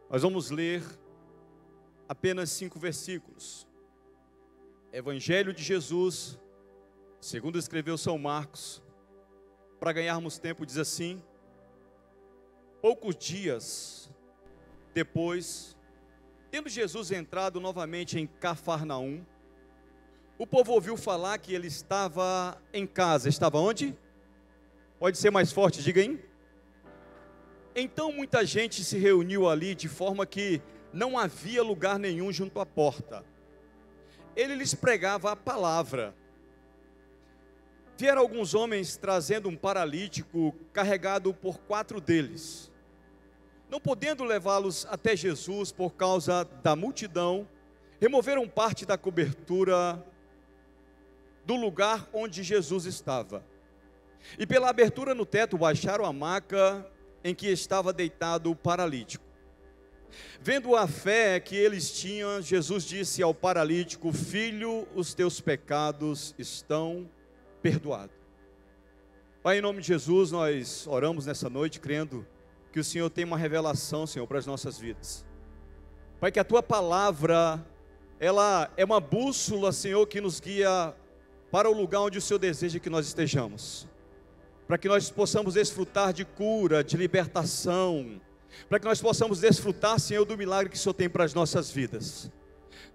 Nós vamos ler apenas 5 versículos. Evangelho de Jesus, segundo escreveu São Marcos. Para ganharmos tempo, diz assim: poucos dias depois, tendo Jesus entrado novamente em Cafarnaum, o povo ouviu falar que ele estava em casa. Estava onde? Pode ser mais forte, diga aí. Então muita gente se reuniu ali, de forma que não havia lugar nenhum junto à porta. Ele lhes pregava a palavra. Vieram alguns homens trazendo um paralítico, carregado por 4 deles. Não podendo levá-los até Jesus por causa da multidão, removeram parte da cobertura do lugar onde Jesus estava. E pela abertura no teto baixaram a maca em que estava deitado o paralítico. Vendo a fé que eles tinham, Jesus disse ao paralítico: filho, os teus pecados estão perdoados. Pai, em nome de Jesus, nós oramos nessa noite, crendo que o Senhor tem uma revelação, Senhor, para as nossas vidas. Pai, que a tua palavra, ela é uma bússola, Senhor, que nos guia para o lugar onde o Senhor deseja que nós estejamos, para que nós possamos desfrutar de cura, de libertação, para que nós possamos desfrutar, Senhor, do milagre que o Senhor tem para as nossas vidas.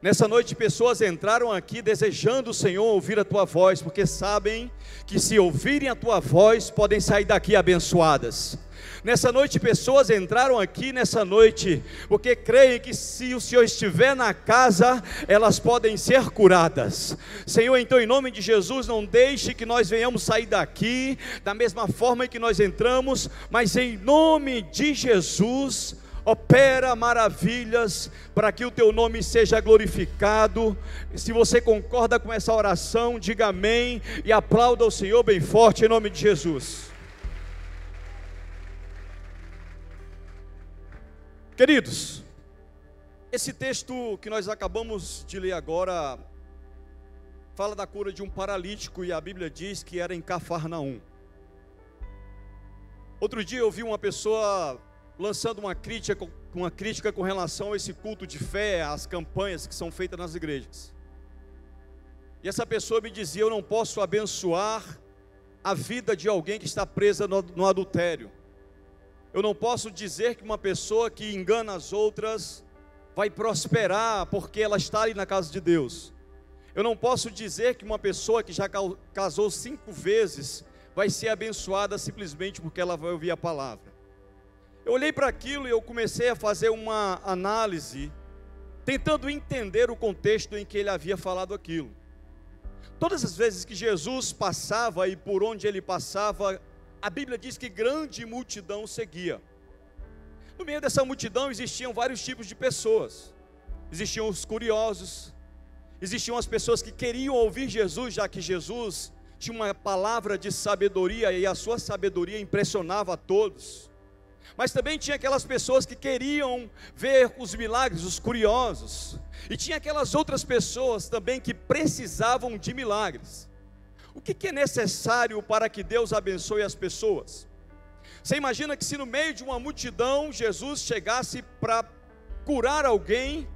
Nessa noite, pessoas entraram aqui desejando, Senhor, ouvir a tua voz, porque sabem que se ouvirem a tua voz, podem sair daqui abençoadas. Nessa noite, pessoas entraram aqui nessa noite, porque creem que se o Senhor estiver na casa, elas podem ser curadas. Senhor, então em nome de Jesus, não deixe que nós venhamos sair daqui da mesma forma em que nós entramos, mas em nome de Jesus, opera maravilhas, para que o teu nome seja glorificado. Se você concorda com essa oração, diga amém, e aplauda o Senhor bem forte, em nome de Jesus. Queridos, esse texto que nós acabamos de ler agora fala da cura de um paralítico, e a Bíblia diz que era em Cafarnaum. Outro dia eu vi uma pessoa lançando uma crítica com relação a esse culto de fé, às campanhas que são feitas nas igrejas. E essa pessoa me dizia: eu não posso abençoar a vida de alguém que está presa no adultério. Eu não posso dizer que uma pessoa que engana as outras vai prosperar porque ela está ali na casa de Deus. Eu não posso dizer que uma pessoa que já casou 5 vezes vai ser abençoada simplesmente porque ela vai ouvir a palavra. Eu olhei para aquilo e eu comecei a fazer uma análise, tentando entender o contexto em que ele havia falado aquilo. Todas as vezes que Jesus passava e por onde ele passava, a Bíblia diz que grande multidão seguia. No meio dessa multidão existiam vários tipos de pessoas. Existiam os curiosos, existiam as pessoas que queriam ouvir Jesus, já que Jesus tinha uma palavra de sabedoria e a sua sabedoria impressionava a todos. Mas também tinha aquelas pessoas que queriam ver os milagres, os curiosos. E tinha aquelas outras pessoas também que precisavam de milagres. O que é necessário para que Deus abençoe as pessoas? Você imagina que se no meio de uma multidão Jesus chegasse para curar alguém,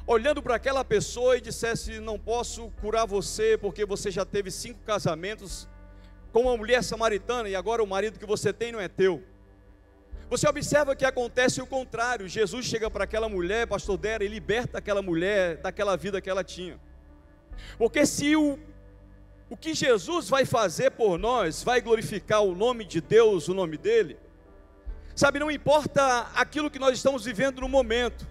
olhando para aquela pessoa e dissesse: não posso curar você porque você já teve 5 casamentos com uma mulher samaritana e agora o marido que você tem não é teu. Você observa que acontece o contrário. Jesus chega para aquela mulher, pastor Dera, e liberta aquela mulher daquela vida que ela tinha. Porque se o que Jesus vai fazer por nós vai glorificar o nome de Deus, o nome dele, sabe, não importa aquilo que nós estamos vivendo no momento.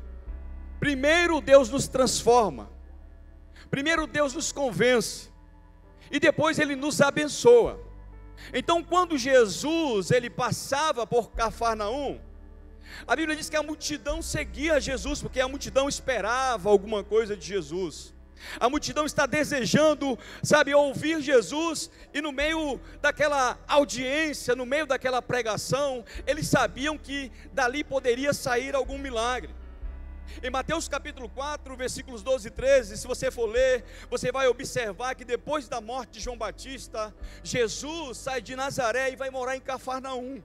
Primeiro Deus nos transforma, primeiro Deus nos convence, e depois ele nos abençoa. Então quando Jesus ele passava por Cafarnaum, a Bíblia diz que a multidão seguia Jesus, porque a multidão esperava alguma coisa de Jesus. A multidão está desejando, sabe, ouvir Jesus, e no meio daquela audiência, no meio daquela pregação, eles sabiam que dali poderia sair algum milagre. Em Mateus capítulo 4, versículos 12 e 13, se você for ler, você vai observar que depois da morte de João Batista, Jesus sai de Nazaré e vai morar em Cafarnaum.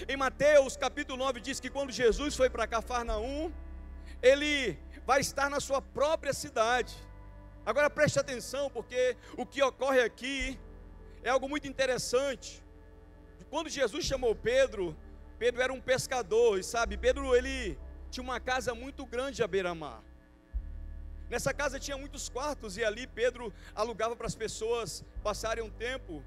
Em Mateus capítulo 9 diz que quando Jesus foi para Cafarnaum, ele vai estar na sua própria cidade. Agora preste atenção, porque o que ocorre aqui é algo muito interessante. Quando Jesus chamou Pedro, Pedro era um pescador, e sabe, Pedro ele tinha uma casa muito grande à beira-mar. Nessa casa tinha muitos quartos, e ali Pedro alugava para as pessoas passarem um tempo.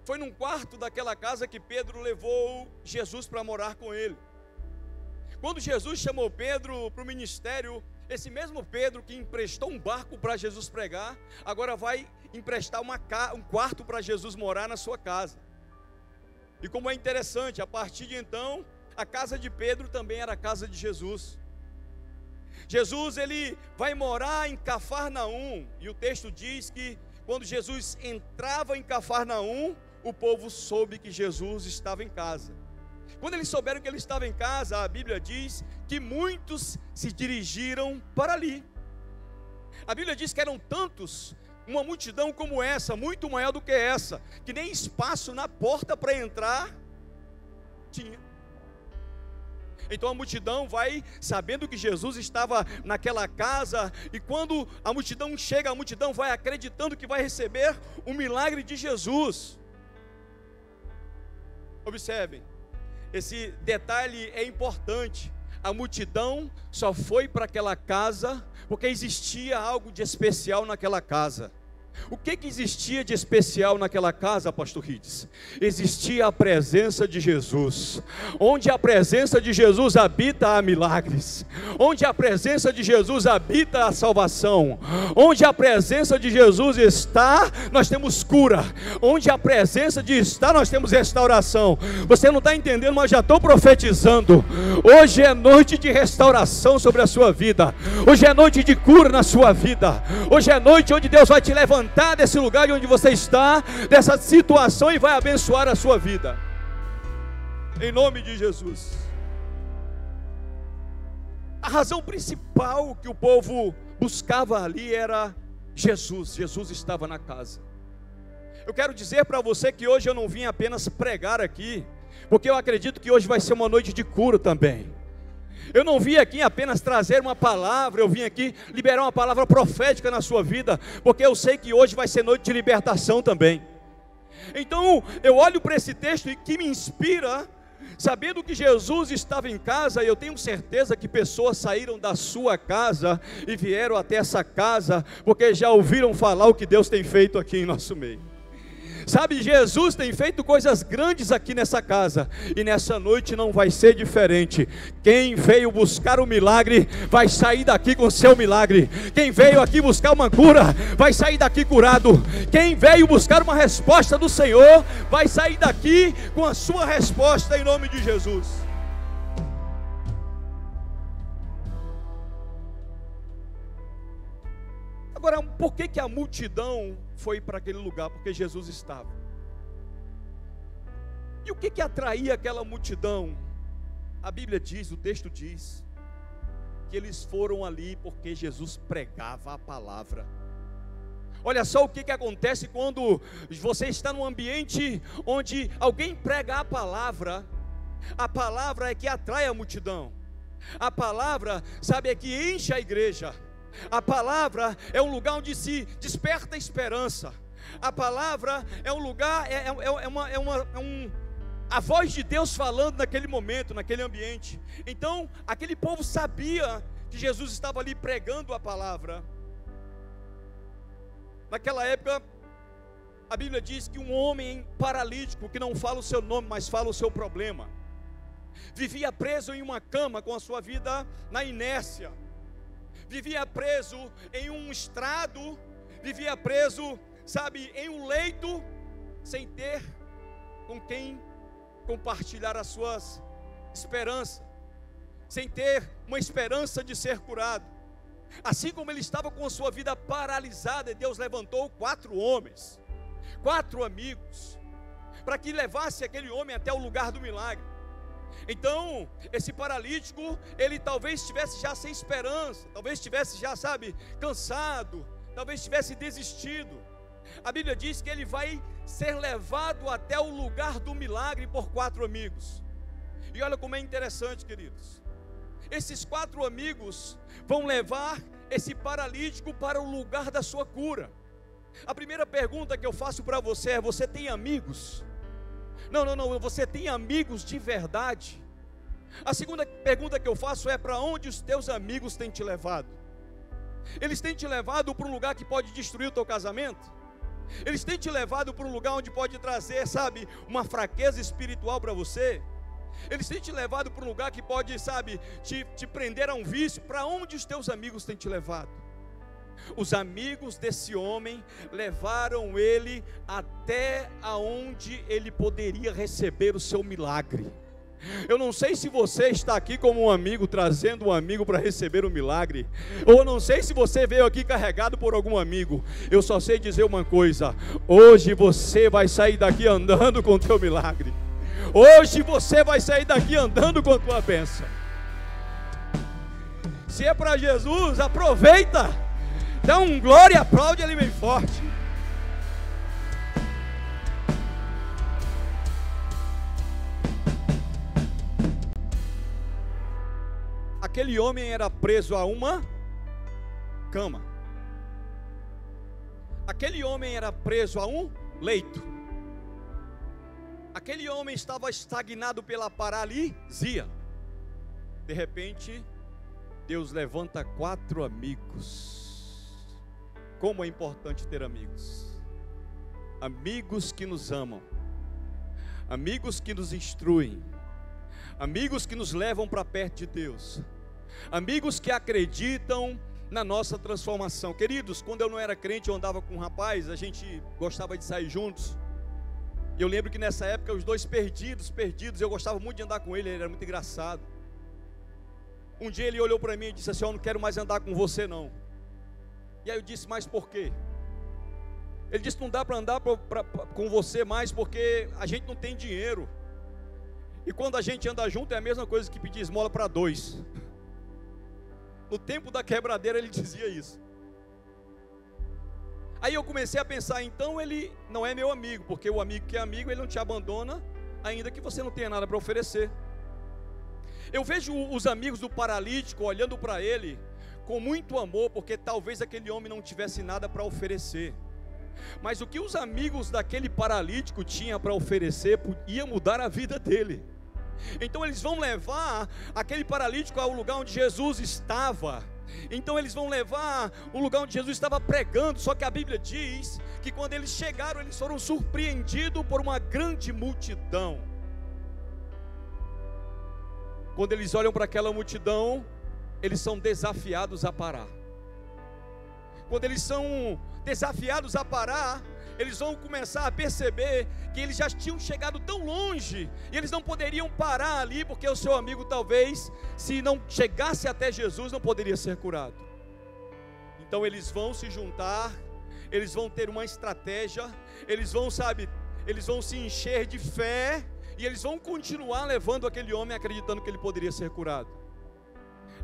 Foi num quarto daquela casa que Pedro levou Jesus para morar com ele. Quando Jesus chamou Pedro para o ministério, esse mesmo Pedro que emprestou um barco para Jesus pregar, agora vai emprestar um quarto para Jesus morar na sua casa. E como é interessante, a partir de então, a casa de Pedro também era a casa de Jesus. Jesus ele vai morar em Cafarnaum, e o texto diz que quando Jesus entrava em Cafarnaum, o povo soube que Jesus estava em casa. Quando eles souberam que ele estava em casa, a Bíblia diz que muitos se dirigiram para ali. A Bíblia diz que eram tantos, uma multidão como essa, muito maior do que essa, que nem espaço na porta para entrar tinha. Então a multidão vai sabendo que Jesus estava naquela casa, e quando a multidão chega, a multidão vai acreditando que vai receber o milagre de Jesus. Observem, esse detalhe é importante. A multidão só foi para aquela casa porque existia algo de especial naquela casa. O que existia de especial naquela casa, pastor Rides? Existia a presença de Jesus. Onde a presença de Jesus habita, há milagres. Onde a presença de Jesus habita, a salvação. Onde a presença de Jesus está, nós temos cura. Onde a presença de está, nós temos restauração. Você não está entendendo, mas já estou profetizando. Hoje é noite de restauração sobre a sua vida. Hoje é noite de cura na sua vida. Hoje é noite onde Deus vai te levantar desse lugar de onde você está, dessa situação, e vai abençoar a sua vida, em nome de Jesus. A razão principal que o povo buscava ali era Jesus. Jesus estava na casa. Eu quero dizer para você que hoje eu não vim apenas pregar aqui, porque eu acredito que hoje vai ser uma noite de cura também. Eu não vim aqui apenas trazer uma palavra, eu vim aqui liberar uma palavra profética na sua vida, porque eu sei que hoje vai ser noite de libertação também. Então eu olho para esse texto e que me inspira, sabendo que Jesus estava em casa. E eu tenho certeza que pessoas saíram da sua casa e vieram até essa casa, porque já ouviram falar o que Deus tem feito aqui em nosso meio. Sabe, Jesus tem feito coisas grandes aqui nessa casa, e nessa noite não vai ser diferente. Quem veio buscar o milagre, vai sair daqui com o seu milagre. Quem veio aqui buscar uma cura, vai sair daqui curado. Quem veio buscar uma resposta do Senhor, vai sair daqui com a sua resposta, em nome de Jesus. Agora, por que a multidão foi para aquele lugar? Porque Jesus estava. E o que atraía aquela multidão? A Bíblia diz, o texto diz, que eles foram ali porque Jesus pregava a palavra. Olha só o que acontece quando você está num ambiente onde alguém prega a palavra. A palavra é que atrai a multidão. A palavra, sabe, é que enche a igreja. A palavra é um lugar onde se desperta a esperança. A palavra é um lugar, a voz de Deus falando naquele momento, naquele ambiente. Então, aquele povo sabia que Jesus estava ali pregando a palavra. Naquela época, a Bíblia diz que um homem paralítico, que não fala o seu nome, mas fala o seu problema, vivia preso em uma cama com a sua vida na inércia. Vivia preso em um estrado, vivia preso, sabe, em um leito, sem ter com quem compartilhar as suas esperanças, sem ter uma esperança de ser curado. Assim como ele estava com a sua vida paralisada, Deus levantou 4 homens, 4 amigos, para que levasse aquele homem até o lugar do milagre. Então, esse paralítico, ele talvez estivesse já sem esperança, talvez estivesse já, sabe, cansado, talvez tivesse desistido. A Bíblia diz que ele vai ser levado até o lugar do milagre por 4 amigos. E olha como é interessante, queridos. Esses 4 amigos vão levar esse paralítico para o lugar da sua cura. A primeira pergunta que eu faço para você é: você tem amigos? Não, você tem amigos de verdade? A segunda pergunta que eu faço é: para onde os teus amigos têm te levado? Eles têm te levado para um lugar que pode destruir o teu casamento? Eles têm te levado para um lugar onde pode trazer, sabe, uma fraqueza espiritual para você? Eles têm te levado para um lugar que pode, sabe, te prender a um vício? Para onde os teus amigos têm te levado? Os amigos desse homem levaram ele até aonde ele poderia receber o seu milagre. Eu não sei se você está aqui como um amigo, trazendo um amigo para receber um milagre, ou não sei se você veio aqui carregado por algum amigo. Eu só sei dizer uma coisa: hoje você vai sair daqui andando com o teu milagre. Hoje você vai sair daqui andando com a tua bênção. Se é para Jesus, aproveita, dá um glória e aplaude ele bem forte. Aquele homem era preso a uma cama. Aquele homem era preso a um leito. Aquele homem estava estagnado pela paralisia. De repente, Deus levanta 4 amigos. Como é importante ter amigos. Amigos que nos amam. Amigos que nos instruem. Amigos que nos levam para perto de Deus. Amigos que acreditam na nossa transformação. Queridos, quando eu não era crente, eu andava com um rapaz, a gente gostava de sair juntos. E eu lembro que nessa época, os dois perdidos, eu gostava muito de andar com ele era muito engraçado. Um dia ele olhou para mim e disse assim: eu não quero mais andar com você não. E aí eu disse: mas por quê? Ele disse: não dá para andar com você mais porque a gente não tem dinheiro. E quando a gente anda junto é a mesma coisa que pedir esmola para 2. No tempo da quebradeira ele dizia isso. Aí eu comecei a pensar: então ele não é meu amigo, porque o amigo que é amigo, ele não te abandona, ainda que você não tenha nada para oferecer. Eu vejo os amigos do paralítico olhando para ele com muito amor, porque talvez aquele homem não tivesse nada para oferecer. Mas o que os amigos daquele paralítico tinham para oferecer ia mudar a vida dele. Então eles vão levar aquele paralítico ao lugar onde Jesus estava. Então eles vão levar o lugar onde Jesus estava pregando. Só que a Bíblia diz que quando eles chegaram, eles foram surpreendidos por uma grande multidão. Quando eles olham para aquela multidão, eles são desafiados a parar. Quando eles são desafiados a parar, eles vão começar a perceber que eles já tinham chegado tão longe, e eles não poderiam parar ali, porque o seu amigo talvez, se não chegasse até Jesus, não poderia ser curado. Então eles vão se juntar, eles vão ter uma estratégia, eles vão se encher de fé, e eles vão continuar levando aquele homem acreditando que ele poderia ser curado.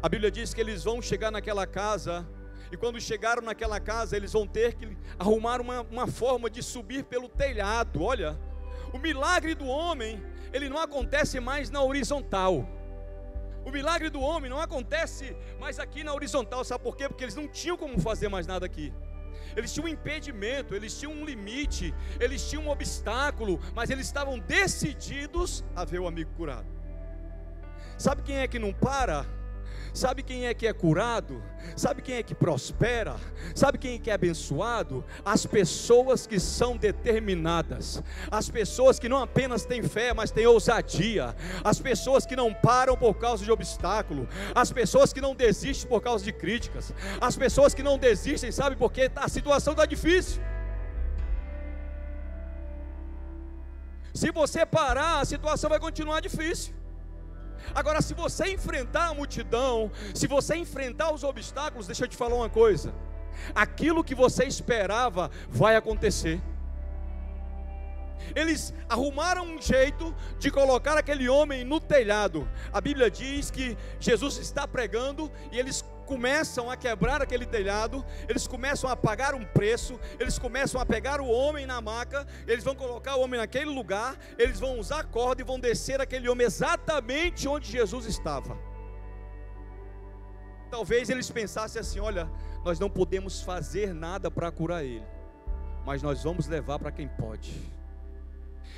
A Bíblia diz que eles vão chegar naquela casa, e quando chegaram naquela casa, eles vão ter que arrumar uma forma de subir pelo telhado. Olha, o milagre do homem, ele não acontece mais na horizontal. O milagre do homem não acontece mais aqui na horizontal. Sabe por quê? Porque eles não tinham como fazer mais nada aqui. Eles tinham um impedimento, eles tinham um limite, eles tinham um obstáculo, mas eles estavam decididos a ver o amigo curado. Sabe quem é que não para? Sabe quem é que é curado? Sabe quem é que prospera? Sabe quem é que é abençoado? As pessoas que são determinadas, as pessoas que não apenas têm fé, mas têm ousadia, as pessoas que não param por causa de obstáculo, as pessoas que não desistem por causa de críticas, as pessoas que não desistem, sabe, porque a situação está difícil. Se você parar, a situação vai continuar difícil. Agora, se você enfrentar a multidão, se você enfrentar os obstáculos, deixa eu te falar uma coisa: aquilo que você esperava vai acontecer. Eles arrumaram um jeito de colocar aquele homem no telhado. A Bíblia diz que Jesus está pregando e eles começam a quebrar aquele telhado, eles começam a pagar um preço, eles começam a pegar o homem na maca, eles vão colocar o homem naquele lugar, eles vão usar a corda e vão descer aquele homem exatamente onde Jesus estava. Talvez eles pensassem assim: olha, nós não podemos fazer nada para curar ele, mas nós vamos levar para quem pode.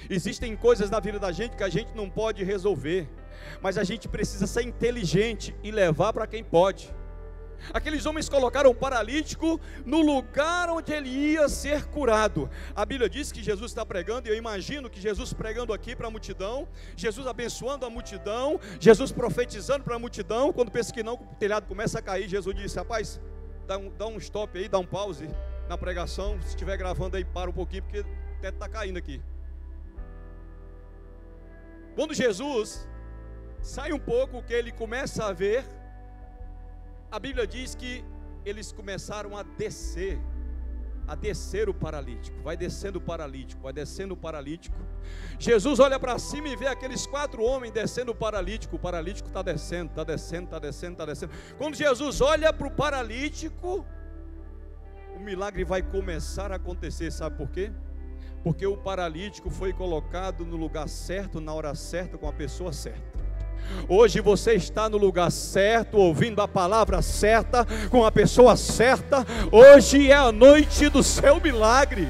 Existem coisas na vida da gente que a gente não pode resolver, mas a gente precisa ser inteligente e levar para quem pode. Aqueles homens colocaram o paralítico no lugar onde ele ia ser curado. A Bíblia diz que Jesus está pregando, e eu imagino que Jesus pregando aqui para a multidão, Jesus abençoando a multidão, Jesus profetizando para a multidão. Quando pensa que não, o telhado começa a cair, Jesus disse: rapaz, dá um stop aí, dá um pause na pregação. Se estiver gravando aí, para um pouquinho, porque o teto está caindo aqui. Quando Jesus sai um pouco, que ele começa a ver, a Bíblia diz que eles começaram a descer o paralítico. Vai descendo o paralítico, vai descendo o paralítico. Jesus olha para cima e vê aqueles 4 homens descendo o paralítico está descendo, está descendo, está descendo, está descendo. Quando Jesus olha para o paralítico, o milagre vai começar a acontecer. Sabe por quê? Porque o paralítico foi colocado no lugar certo, na hora certa, com a pessoa certa. Hoje você está no lugar certo, ouvindo a palavra certa, com a pessoa certa. Hoje é a noite do seu milagre.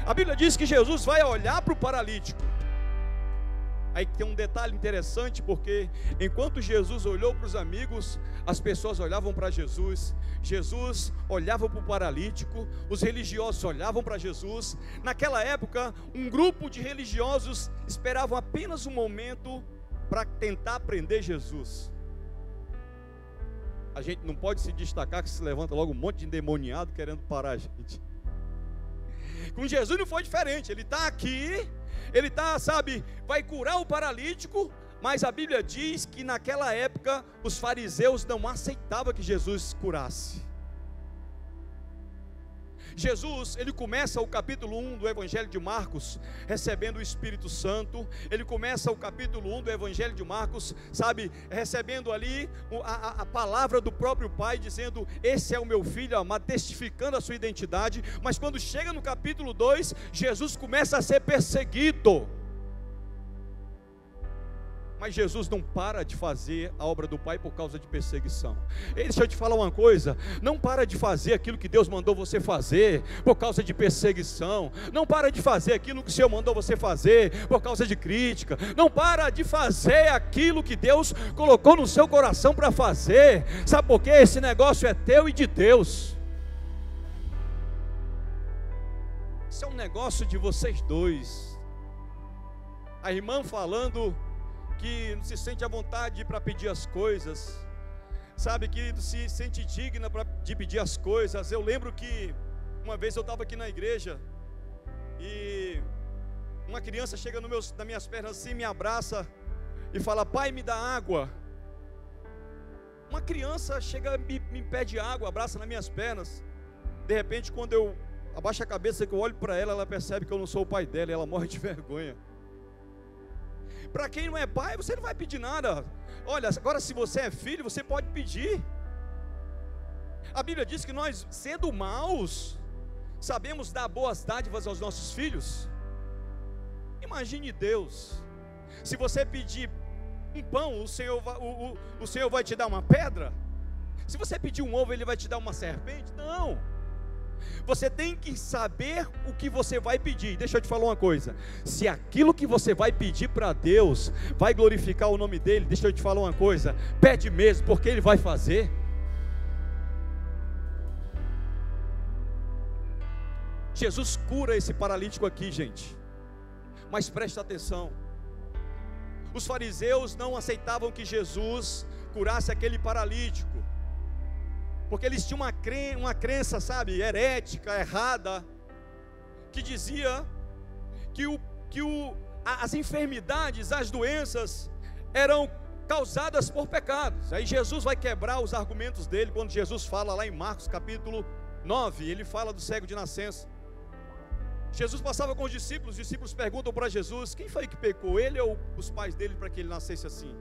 A Bíblia diz que Jesus vai olhar para o paralítico. Aí tem um detalhe interessante, porque enquanto Jesus olhou para os amigos, as pessoas olhavam para Jesus. Jesus olhava para o paralítico, os religiosos olhavam para Jesus. Naquela época, um grupo de religiosos esperavam apenas um momento para tentar prender Jesus. A gente não pode se destacar que se levanta logo um monte de endemoniado querendo parar a gente. Com Jesus não foi diferente. Ele está aqui, ele está, vai curar o paralítico, mas a Bíblia diz que naquela época os fariseus não aceitavam que Jesus curasse. Jesus, ele começa o capítulo 1 do Evangelho de Marcos recebendo o Espírito Santo. Ele começa o capítulo 1 do Evangelho de Marcos, recebendo ali a palavra do próprio Pai, dizendo: esse é o meu filho amado, testificando a sua identidade. Mas quando chega no capítulo 2, Jesus começa a ser perseguido. Mas Jesus não para de fazer a obra do Pai por causa de perseguição. Deixa eu te falar uma coisa: não para de fazer aquilo que Deus mandou você fazer por causa de perseguição. Não para de fazer aquilo que o Senhor mandou você fazer por causa de crítica. Não para de fazer aquilo que Deus colocou no seu coração para fazer. Sabe por quê? Esse negócio é teu e de Deus. Isso é um negócio de vocês dois. A irmã falando que não se sente à vontade para pedir as coisas, que não se sente digna de pedir as coisas. Eu lembro que uma vez eu estava aqui na igreja e uma criança chega nas minhas pernas assim, me abraça e fala: pai, me dá água. Uma criança chega, me pede água, abraça nas minhas pernas. De repente, quando eu abaixo a cabeça, que eu olho para ela, ela percebe que eu não sou o pai dela e ela morre de vergonha. Para quem não é pai, você não vai pedir nada. Olha, agora se você é filho, você pode pedir. A Bíblia diz que nós, sendo maus, sabemos dar boas dádivas aos nossos filhos. Imagine Deus. Se você pedir um pão, o Senhor vai te dar uma pedra? Se você pedir um ovo, Ele vai te dar uma serpente? Não. Você tem que saber o que você vai pedir. Deixa eu te falar uma coisa: se aquilo que você vai pedir para Deus vai glorificar o nome dEle, deixa eu te falar uma coisa, pede mesmo, porque Ele vai fazer. Jesus cura esse paralítico aqui, gente. Mas presta atenção: os fariseus não aceitavam que Jesus curasse aquele paralítico, porque eles tinham uma crença, herética, errada, que dizia que as enfermidades, as doenças eram causadas por pecados. Aí Jesus vai quebrar os argumentos dele, quando Jesus fala lá em Marcos capítulo 9, ele fala do cego de nascença. Jesus passava com os discípulos perguntam para Jesus: quem foi que pecou, ele ou os pais dele, para que ele nascesse assim?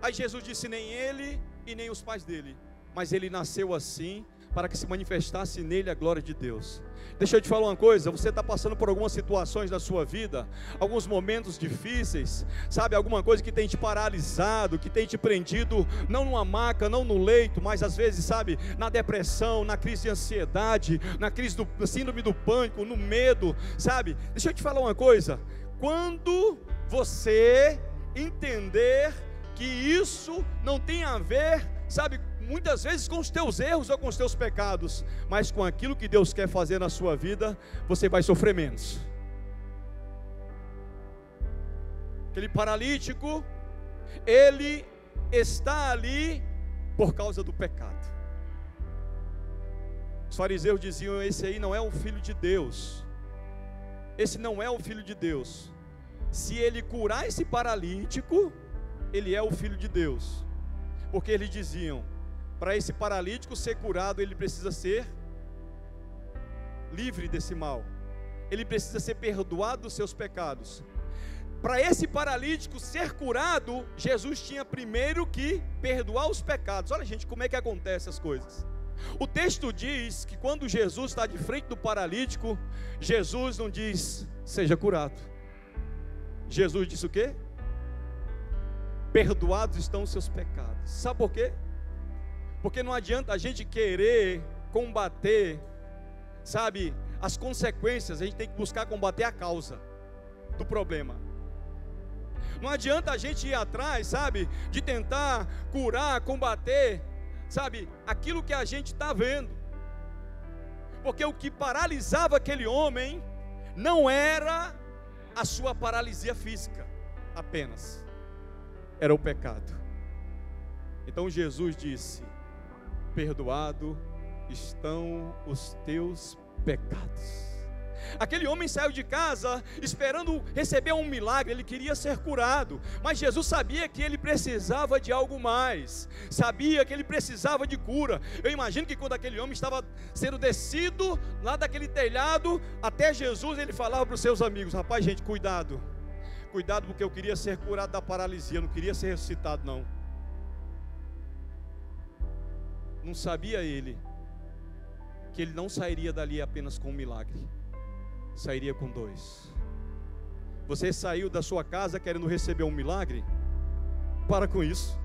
Aí Jesus disse: nem ele e nem os pais dele, mas ele nasceu assim, para que se manifestasse nele a glória de Deus. Deixa eu te falar uma coisa, você está passando por algumas situações na sua vida, alguns momentos difíceis, sabe, alguma coisa que tem te paralisado, que tem te prendido, não numa maca, não no leito, mas às vezes, sabe, na depressão, na crise de ansiedade, na crise do síndrome do pânico, no medo, sabe. Deixa eu te falar uma coisa, quando você entender que isso não tem a ver, sabe, muitas vezes com os teus erros ou com os teus pecados, mas com aquilo que Deus quer fazer na sua vida, você vai sofrer menos. Aquele paralítico, ele está ali por causa do pecado. Os fariseus diziam: esse aí não é o filho de Deus, esse não é o filho de Deus. Se ele curar esse paralítico, ele é o filho de Deus, porque eles diziam: para esse paralítico ser curado, ele precisa ser livre desse mal, ele precisa ser perdoado dos seus pecados. Para esse paralítico ser curado, Jesus tinha primeiro que perdoar os pecados. Olha, gente, como é que acontece as coisas. O texto diz que quando Jesus está de frente do paralítico, Jesus não diz: seja curado. Jesus disse o quê? Perdoados estão os seus pecados. Sabe por quê? Porque não adianta a gente querer combater, sabe, as consequências. A gente tem que buscar combater a causa do problema. Não adianta a gente ir atrás, sabe, de tentar curar, combater, sabe, aquilo que a gente está vendo. Porque o que paralisava aquele homem não era a sua paralisia física apenas, era o pecado. Então Jesus disse: perdoado estão os teus pecados. Aquele homem saiu de casa esperando receber um milagre, ele queria ser curado, mas Jesus sabia que ele precisava de algo mais, sabia que ele precisava de cura. Eu imagino que quando aquele homem estava sendo descido lá daquele telhado até Jesus, ele falava para os seus amigos: rapaz, gente, cuidado, porque eu queria ser curado da paralisia, não queria ser ressuscitado não. Não sabia ele que ele não sairia dali apenas com um milagre, sairia com dois. Você saiu da sua casa querendo receber um milagre? Para com isso.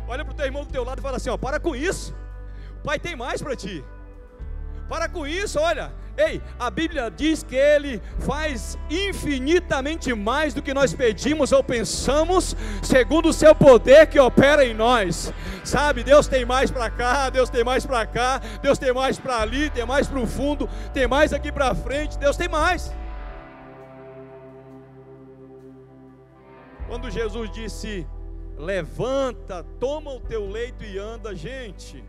Olha para o teu irmão do teu lado e fala assim: ó, para com isso, o Pai tem mais para ti. Para com isso, olha, ei, a Bíblia diz que Ele faz infinitamente mais do que nós pedimos ou pensamos, segundo o seu poder que opera em nós. Sabe, Deus tem mais para cá, Deus tem mais para cá, Deus tem mais para ali, tem mais para o fundo, tem mais aqui para frente, Deus tem mais. Quando Jesus disse: levanta, toma o teu leito e anda, gente,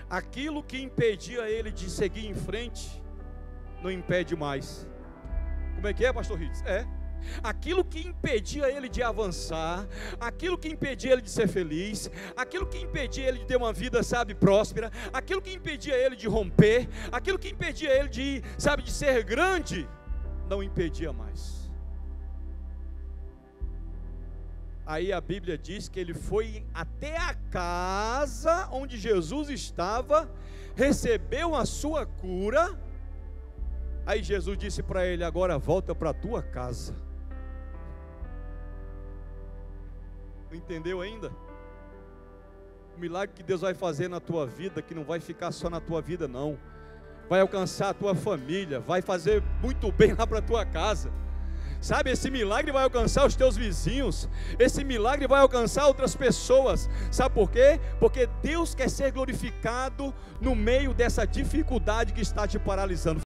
aquilo que impedia ele de seguir em frente, não impede mais. Como é que é, pastor Ritz? Aquilo que impedia ele de avançar, aquilo que impedia ele de ser feliz, aquilo que impedia ele de ter uma vida, sabe, próspera, aquilo que impedia ele de romper, aquilo que impedia ele de, sabe, de ser grande, não impedia mais. Aí a Bíblia diz que ele foi até a casa onde Jesus estava, recebeu a sua cura. Aí Jesus disse para ele: agora volta para a tua casa. Não entendeu ainda? O milagre que Deus vai fazer na tua vida, que não vai ficar só na tua vida não, vai alcançar a tua família, vai fazer muito bem lá para a tua casa. Sabe, esse milagre vai alcançar os teus vizinhos, esse milagre vai alcançar outras pessoas. Sabe por quê? Porque Deus quer ser glorificado no meio dessa dificuldade que está te paralisando.